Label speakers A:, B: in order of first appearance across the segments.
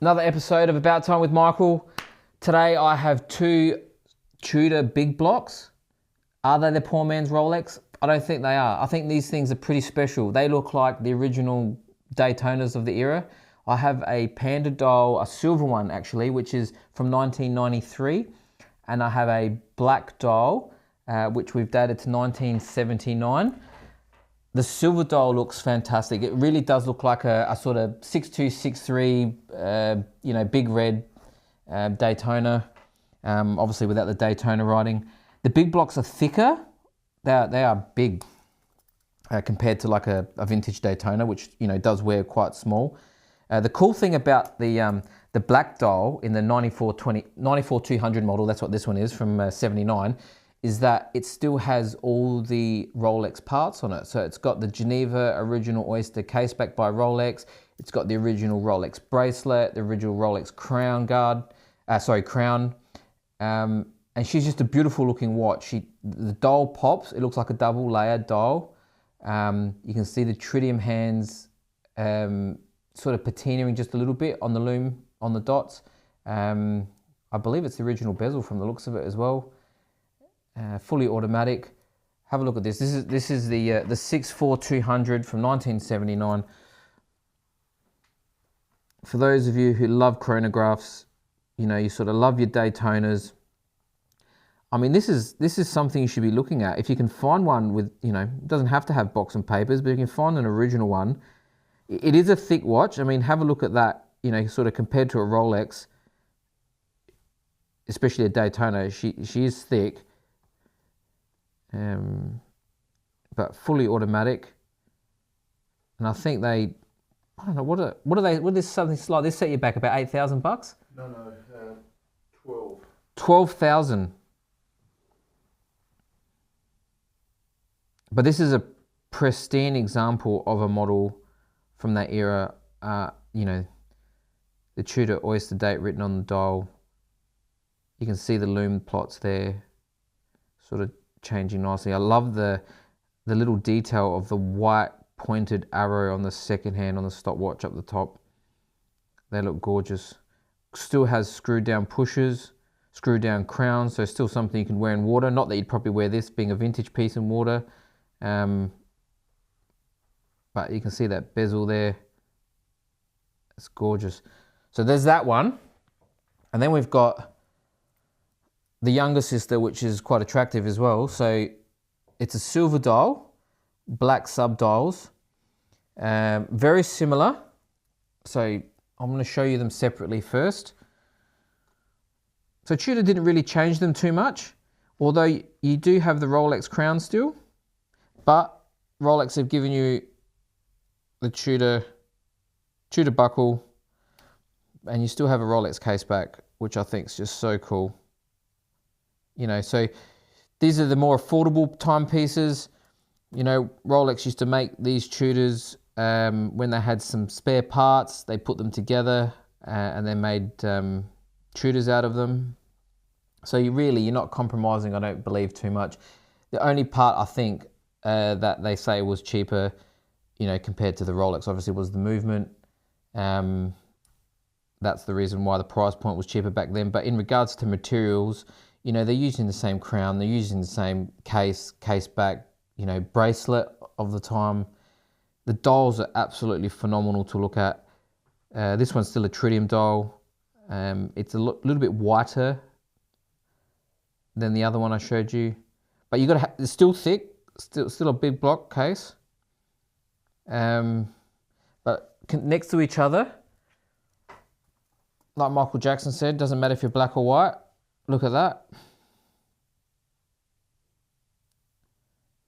A: Another episode of About Time with Michael. Today I have two Tudor Big Blocks. Are they the poor man's Rolex? I don't think they are. I think these things are pretty special. They look like the original Daytonas of the era. I have a Panda dial, a silver one actually, which is from 1993. And I have a black dial, which we've dated to 1979. The silver dial looks fantastic. It really does look like a sort of 6263, big red Daytona, obviously without the Daytona writing. The big blocks are thicker. They are big compared to like a vintage Daytona, which does wear quite small. The cool thing about the black dial in the 94-200 model, that's what this one is from 79, is that it still has all the Rolex parts on it. So it's got the Geneva original Oyster case back by Rolex. It's got the original Rolex bracelet, the original Rolex crown. And she's just a beautiful looking watch. The dial pops. It looks like a double layered dial. You can see the tritium hands sort of patinaing just a little bit on the loom, on the dots. I believe it's the original bezel from the looks of it as well. Fully automatic. Have a look at this. This is the 64200 from 1979. For those of you who love chronographs, you sort of love your Daytonas. I mean, this is something you should be looking at. If you can find one with, it doesn't have to have box and papers, but you can find an original one. It is a thick watch. I mean, have a look at that. Sort of compared to a Rolex, especially a Daytona, she is thick. But fully automatic, and I think I don't know what is something like this set you back about $8,000?
B: No, 12.
A: 12,000. But this is a pristine example of a model from that era. The Tudor Oyster date written on the dial. You can see the loom plots there, sort of changing nicely. I love the little detail of the white pointed arrow on the second hand on the stopwatch up the top. They look gorgeous. Still has screwed down pushers, screwed down crowns, so still something you can wear in water. Not that you'd probably wear this being a vintage piece in water. But you can see that bezel there. It's gorgeous. So there's that one. And then we've got the younger sister, which is quite attractive as well. So it's a silver dial, black sub-dials, very similar. So I'm going to show you them separately first. So Tudor didn't really change them too much, although you do have the Rolex crown still, but Rolex have given you the Tudor buckle, and you still have a Rolex case back, which I think is just so cool. So these are the more affordable timepieces. Rolex used to make these Tudors when they had some spare parts. They put them together and they made Tudors out of them. So you're not compromising, I don't believe, too much. The only part I think that they say was cheaper, compared to the Rolex, obviously, was the movement. That's the reason why the price point was cheaper back then. But in regards to materials, they're using the same crown, they're using the same case back, bracelet of the time. The dials are absolutely phenomenal to look at. This one's still a tritium dial. It's a little bit whiter than the other one I showed you, but it's still thick, still a big block case. But next to each other, like Michael Jackson said, doesn't matter if you're black or white. Look at that.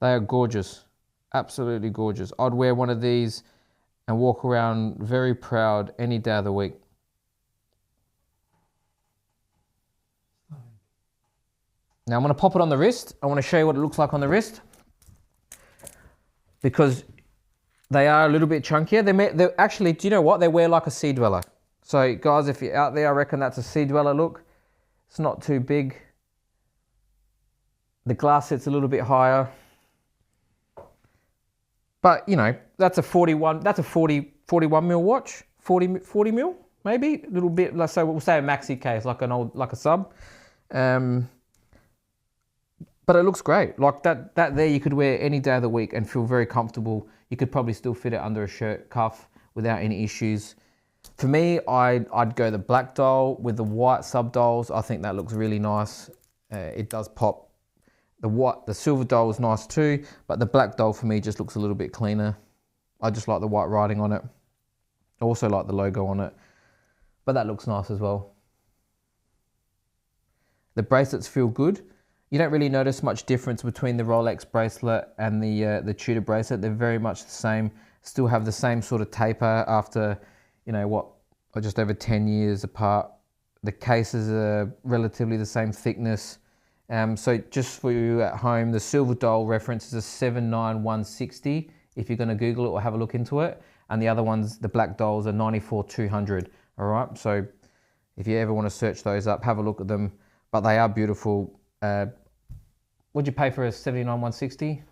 A: They are gorgeous, absolutely gorgeous. I'd wear one of these and walk around very proud any day of the week. Now I'm going to pop it on the wrist. I want to show you what it looks like on the wrist, because they are a little bit chunkier. They're actually, do you know what? They wear like a sea dweller. So guys, if you're out there, I reckon that's a sea dweller look. It's not too big. The glass sits a little bit higher. But, you know, that's a 41 mil watch, 40 mil, maybe, a little bit, so we'll say a maxi case, like a sub. But it looks great. Like that there you could wear any day of the week and feel very comfortable. You could probably still fit it under a shirt cuff without any issues. For me, I'd go the black dial with the white sub dials. I think that looks really nice. It does pop. The silver dial is nice too, but the black dial for me just looks a little bit cleaner. I just like the white writing on it. I also like the logo on it, but that looks nice as well. The bracelets feel good. You don't really notice much difference between the Rolex bracelet and the Tudor bracelet. They're very much the same. Still have the same sort of taper after, you know what, just over 10 years apart. The cases are relatively the same thickness. So just for you at home, the silver dial reference is a 79160 if you're going to Google it or have a look into it. And the other ones, the black dials, are 94200. All right. So if you ever want to search those up, have a look at them. But they are beautiful. What'd you pay for a 79160?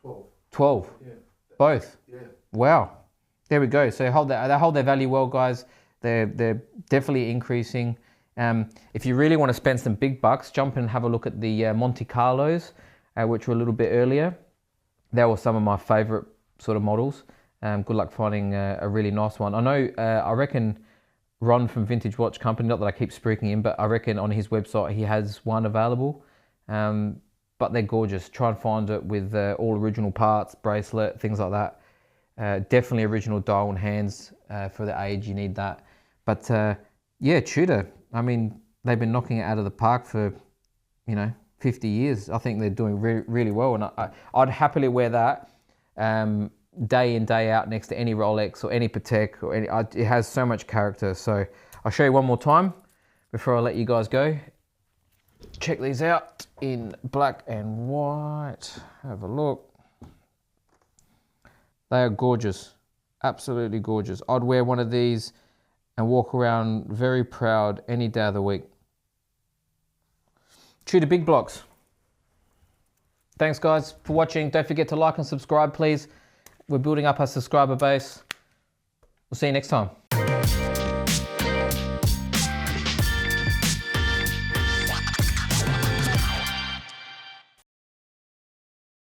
B: 12.
A: 12.
B: Yeah.
A: Both.
B: Yeah.
A: Wow. There we go. So they hold their value well, guys. They're definitely increasing. If you really want to spend some big bucks, jump and have a look at the Monte Carlos, which were a little bit earlier. They were some of my favorite sort of models. Good luck finding a really nice one. I know, I reckon Ron from Vintage Watch Company, not that I keep speaking him, but I reckon on his website he has one available. But they're gorgeous. Try and find it with all original parts, bracelet, things like that. Definitely original dial and hands. For the age, you need that. But yeah, Tudor, I mean, they've been knocking it out of the park for, 50 years. I think they're doing really well. And I'd happily wear that day in, day out next to any Rolex or any Patek. It has so much character. So I'll show you one more time before I let you guys go. Check these out in black and white. Have a look. They are gorgeous. Absolutely gorgeous. I'd wear one of these and walk around very proud any day of the week. Tudor Big Blocks. Thanks guys for watching. Don't forget to like and subscribe, please. We're building up our subscriber base. We'll see you next time.